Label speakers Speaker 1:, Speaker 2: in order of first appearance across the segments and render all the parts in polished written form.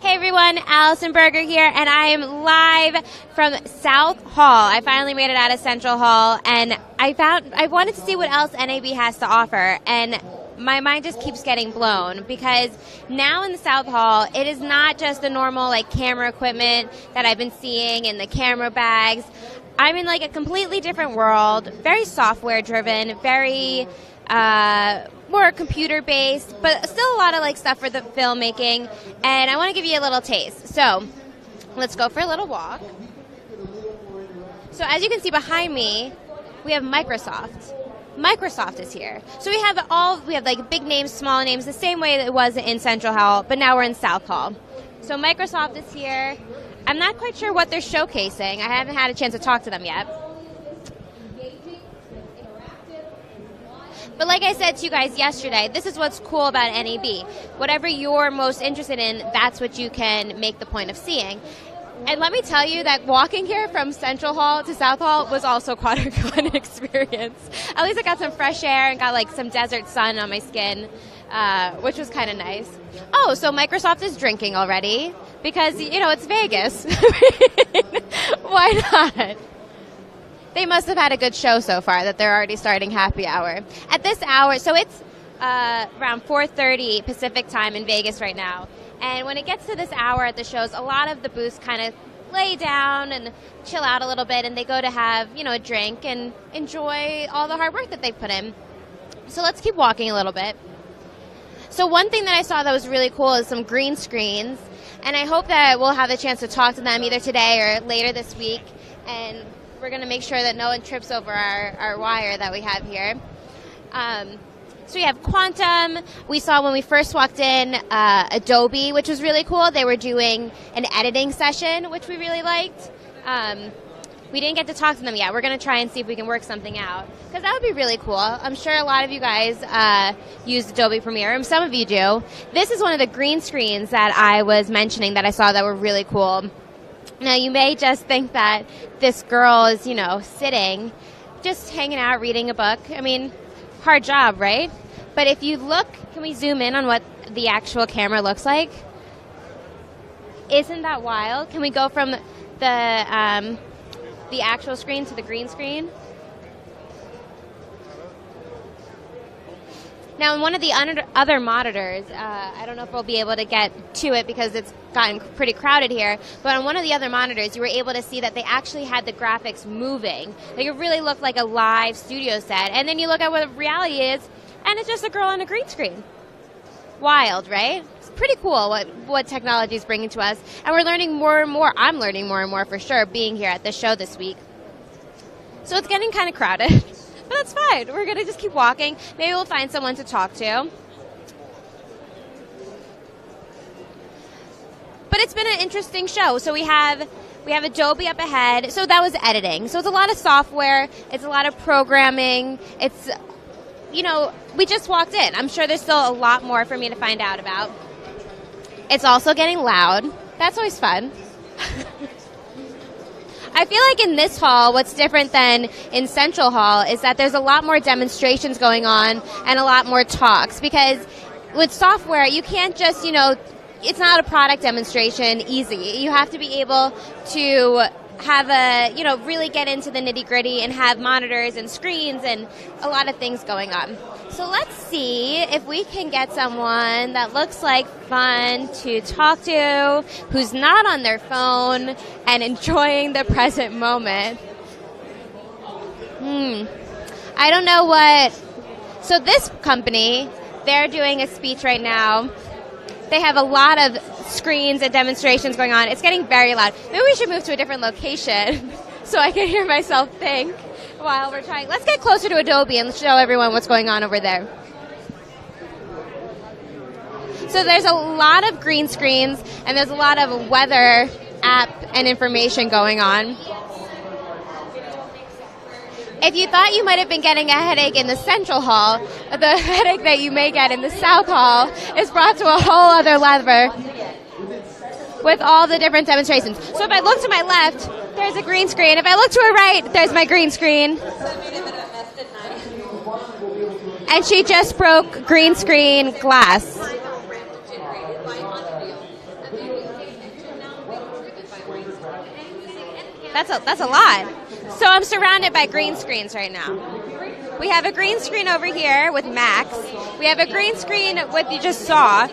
Speaker 1: Hey everyone, Allyson Berger here, and I am live from South Hall. I finally made it out of Central Hall, and I wanted to see what else NAB has to offer, and my mind just keeps getting blown because now in the South Hall, it is not just the normal camera equipment that I've been seeing in the camera bags. I'm in a completely different world, very software driven, very more computer based, but still a lot of stuff for the filmmaking, and I want to give you a little taste. So let's go for a little walk. So as you can see behind me, we have Microsoft. Microsoft is here. So we have big names, small names, the same way that it was in Central Hall, but now we're in South Hall. So Microsoft is here. I'm not quite sure what they're showcasing. I haven't had a chance to talk to them yet. But like I said to you guys yesterday, this is what's cool about NAB. Whatever you're most interested in, that's what you can make the point of seeing. And let me tell you that walking here from Central Hall to South Hall was also quite a fun experience. At least I got some fresh air and got some desert sun on my skin, which was kind of nice. Oh, so Microsoft is drinking already because, it's Vegas. Why not? They must have had a good show so far that they're already starting happy hour. At this hour, so it's around 4:30 Pacific time in Vegas right now. And when it gets to this hour at the shows, a lot of the booths kind of lay down and chill out a little bit, and they go to have, a drink and enjoy all the hard work that they've put in. So let's keep walking a little bit. So one thing that I saw that was really cool is some green screens, and I hope that we'll have a chance to talk to them either today or later this week, and we're going to make sure that no one trips over our wire that we have here. So we have Quantum. We saw when we first walked in Adobe, which was really cool. They were doing an editing session, which we really liked. We didn't get to talk to them yet. We're going to try and see if we can work something out, because that would be really cool. I'm sure a lot of you guys use Adobe Premiere, and some of you do. This is one of the green screens that I was mentioning that I saw that were really cool. Now, you may just think that this girl is, sitting, just hanging out, reading a book. I mean, hard job, right? But if you look, can we zoom in on what the actual camera looks like? Isn't that wild? Can we go from the actual screen to the green screen? Now, in one of the other monitors, I don't know if we'll be able to get to it because it's gotten pretty crowded here, but on one of the other monitors, you were able to see that they actually had the graphics moving. Like, it really looked like a live studio set. And then you look at what reality is, and it's just a girl on a green screen. Wild, right? It's pretty cool what technology is bringing to us. And we're learning more and more. I'm learning more and more for sure being here at the show this week. So it's getting kind of crowded. But that's fine. We're going to just keep walking. Maybe we'll find someone to talk to. But it's been an interesting show. So we have Adobe up ahead. So that was editing. So it's a lot of software. It's a lot of programming. It's, we just walked in. I'm sure there's still a lot more for me to find out about. It's also getting loud. That's always fun. I feel like in this hall, what's different than in Central Hall is that there's a lot more demonstrations going on and a lot more talks, because with software, you can't just, it's not a product demonstration easy. You have to be able to have really get into the nitty gritty and have monitors and screens and a lot of things going on. So let's see if we can get someone that looks like fun to talk to, who's not on their phone and enjoying the present moment. I don't know what. So this company, they're doing a speech right now. They have a lot of screens and demonstrations going on. It's getting very loud. Maybe we should move to a different location so I can hear myself think while we're trying. Let's get closer to Adobe and show everyone what's going on over there. So there's a lot of green screens, and there's a lot of weather app and information going on. If you thought you might have been getting a headache in the Central Hall, the headache that you may get in the South Hall is brought to a whole other level with all the different demonstrations. So if I look to my left, there's a green screen. If I look to her right, there's my green screen. And she just broke green screen glass. That's a lot. So I'm surrounded by green screens right now. We have a green screen over here with Max. We have a green screen what you just saw.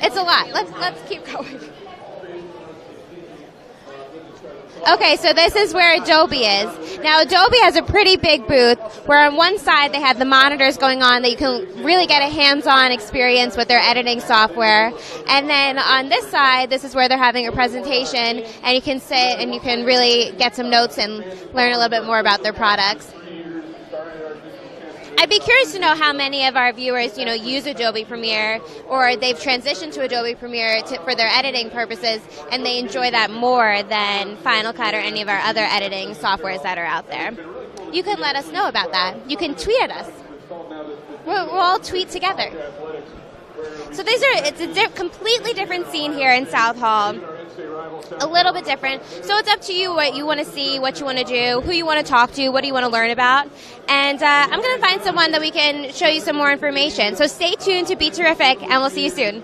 Speaker 1: It's a lot. Let's keep going. Okay, so this is where Adobe is. Now, Adobe has a pretty big booth where on one side they have the monitors going on that you can really get a hands-on experience with their editing software. And then on this side, this is where they're having a presentation, and you can sit and you can really get some notes and learn a little bit more about their products. I'd be curious to know how many of our viewers, use Adobe Premiere, or they've transitioned to Adobe Premiere for their editing purposes, and they enjoy that more than Final Cut or any of our other editing softwares that are out there. You can let us know about that. You can tweet at us. We'll all tweet together. So it's a completely different scene here in South Hall. A little bit different. So it's up to you what you want to see, what you want to do, who you want to talk to, what do you want to learn about. And I'm going to find someone that we can show you some more information. So stay tuned to Be Terrific, and we'll see you soon.